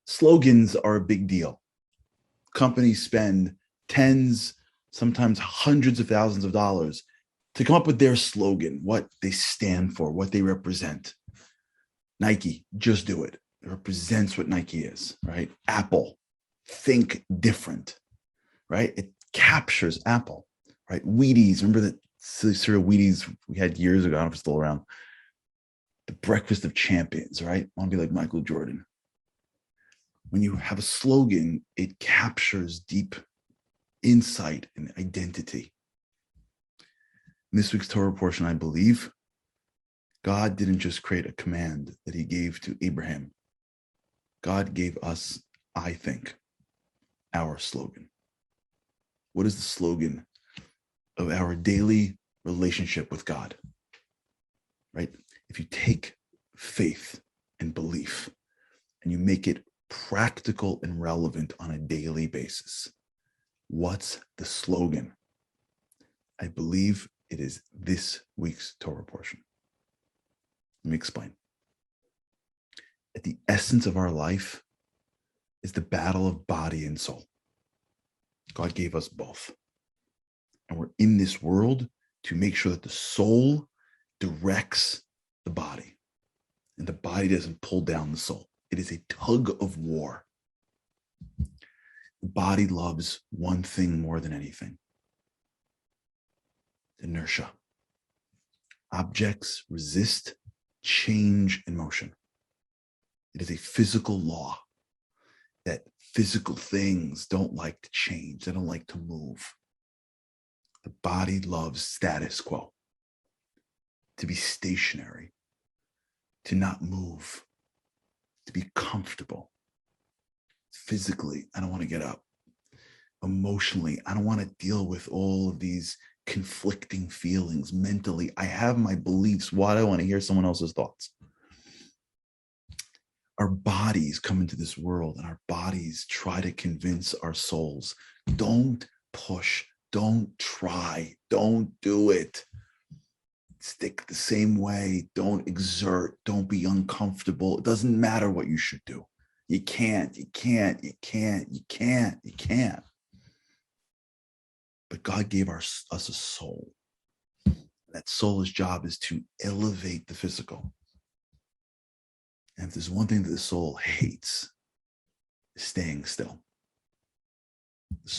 Slogans are a big deal. Companies spend tens, sometimes hundreds of thousands of dollars to come up with their slogan, what they stand for, what they represent. Nike, just do it. It represents what Nike is, right? Apple, think different, right? It captures Apple, right? Wheaties, remember that cereal Wheaties we had years ago? I don't know if it's still around. The breakfast of champions, right? I want to be like Michael Jordan. When you have a slogan, it captures deep insight and identity. In this week's Torah portion, I believe, God didn't just create a command that he gave to Abraham. God gave us, I think, our slogan. What is the slogan of our daily relationship with God? Right? If you take faith and belief and you make it practical and relevant on a daily basis, what's the slogan? I believe it is this week's Torah portion. Let me explain. At the essence of our life is the battle of body and soul. God gave us both. And we're in this world to make sure that the soul directs the body and the body doesn't pull down the soul. It is a tug of war. The body loves one thing more than anything: inertia. Objects resist change and motion. It is a physical law that physical things don't like to change. They don't like to move. The body loves status quo, to be stationary, to not move, to be comfortable. Physically, I don't want to get up. Emotionally, I don't want to deal with all of these conflicting feelings. Mentally, I have my beliefs. Why do I want to hear someone else's thoughts? Our bodies come into this world and our bodies try to convince our souls, don't push, don't try, don't do it. Stick the same way, don't exert, don't be uncomfortable. It doesn't matter what you should do. You can't. But God gave us a soul. That soul's job is to elevate the physical. And if there's one thing that the soul hates, is staying still. The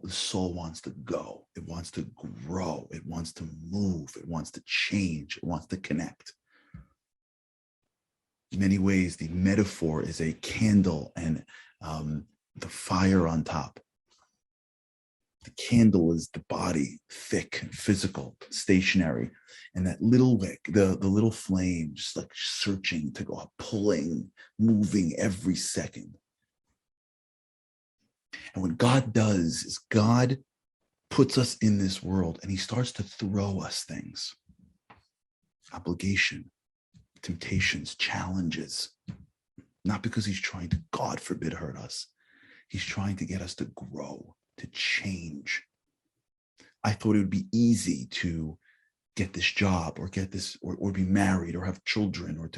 soul wants to go. It wants to grow. It wants to move. It wants to change. It wants to connect. In many ways, the metaphor is a candle and the fire on top. The candle is the body, thick, physical, stationary. And that little wick, the little flame, just like searching to go up, pulling, moving every second. And what God does is God puts us in this world and he starts to throw us things. Obligation, temptations, challenges. Not because he's trying to, God forbid, hurt us. He's trying to get us to grow, to change. I thought it would be easy to get this job or get this or be married or have children or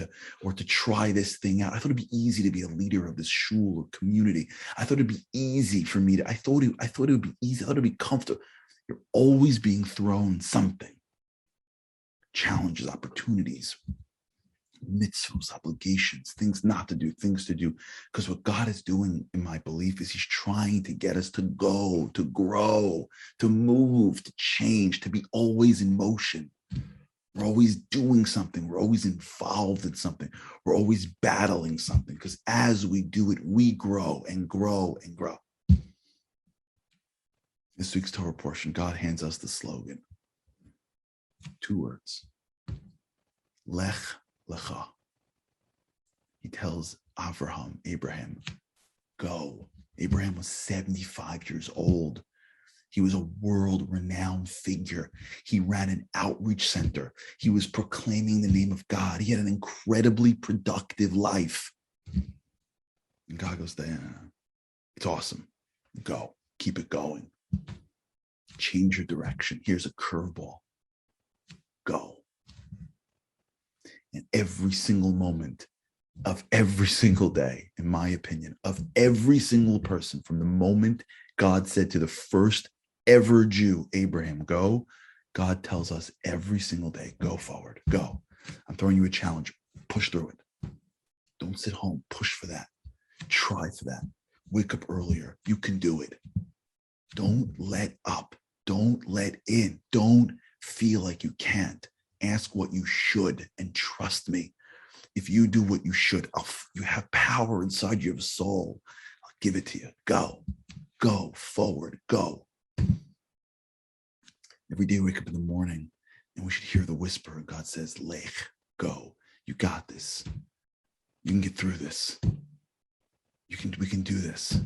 to try this thing out. I thought it'd be easy to be a leader of this shul or community. I thought it'd be easy for me to, I thought it would be easy. I thought it'd be comfortable. You're always being thrown something. Challenges, opportunities, mitzvahs, obligations, things not to do, things to do. Because what God is doing, in my belief, is he's trying to get us to go, to grow, to move, to change, to be always in motion. We're always doing something. We're always involved in something. We're always battling something. Because as we do it, we grow and grow and grow. This week's Torah portion, God hands us the slogan. 2 words. Lech Lecha. He tells Abraham, go. Abraham was 75 years old. He was a world-renowned figure. He ran an outreach center. He was proclaiming the name of God. He had an incredibly productive life. And God goes, it's awesome. Go. Keep it going. Change your direction. Here's a curveball. Go. And every single moment, of every single day, in my opinion, of every single person from the moment God said to the first ever Jew, Abraham, go, God tells us every single day, go forward, go. I'm throwing you a challenge. Push through it. Don't sit home. Push for that. Try for that. Wake up earlier. You can do it. Don't let up. Don't let in. Don't feel like you can't. Ask what you should, and trust me. If you do what you should, you have power inside your soul. I'll give it to you. Go forward, go. Every day we wake up in the morning and we should hear the whisper. God says, Lech, go. You got this. You can get through this. We can do this.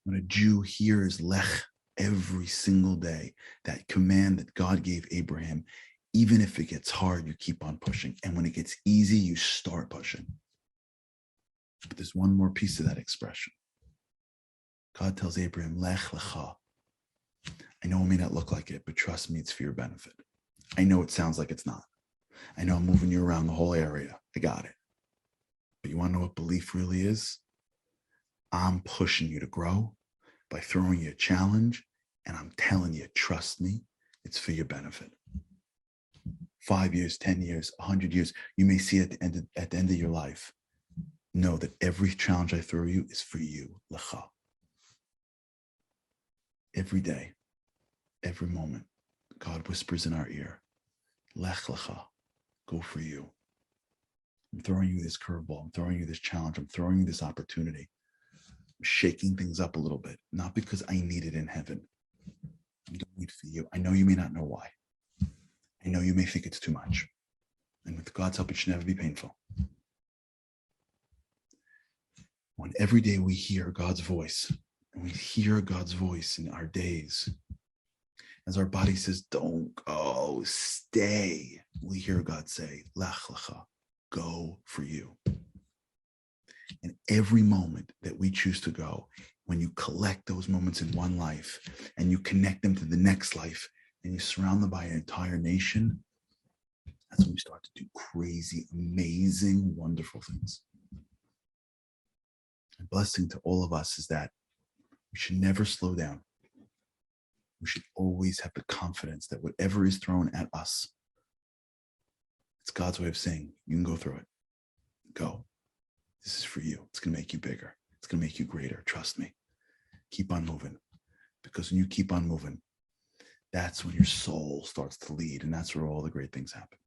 When a Jew hears Lech every single day, that command that God gave Abraham, even if it gets hard, you keep on pushing. And when it gets easy, you start pushing. But there's one more piece of that expression. God tells Abraham, Lech Lecha. I know it may not look like it, but trust me, it's for your benefit. I know it sounds like it's not. I know I'm moving you around the whole area. I got it. But you want to know what belief really is? I'm pushing you to grow by throwing you a challenge, and I'm telling you, trust me, it's for your benefit. 5 years, 10 years, 100 years, you may see it at the end of your life. Know that every challenge I throw you is for you, Lecha. Every day, every moment, God whispers in our ear, Lech Lecha, go for you. I'm throwing you this curveball. I'm throwing you this challenge. I'm throwing you this opportunity. I'm shaking things up a little bit, not because I need it in heaven. I'm doing it for you. I know you may not know why. I know you may think it's too much. And with God's help, it should never be painful. When every day we hear God's voice, and we hear God's voice in our days, as our body says, don't go, stay, we hear God say, Lech Lecha, go for you. And every moment that we choose to go, when you collect those moments in one life and you connect them to the next life and you surround them by an entire nation, that's when we start to do crazy, amazing, wonderful things. A blessing to all of us is that we should never slow down. We should always have the confidence that whatever is thrown at us, it's God's way of saying, you can go through it. Go. This is for you. It's going to make you bigger. It's going to make you greater. Trust me. Keep on moving. Because when you keep on moving, that's when your soul starts to lead. And that's where all the great things happen.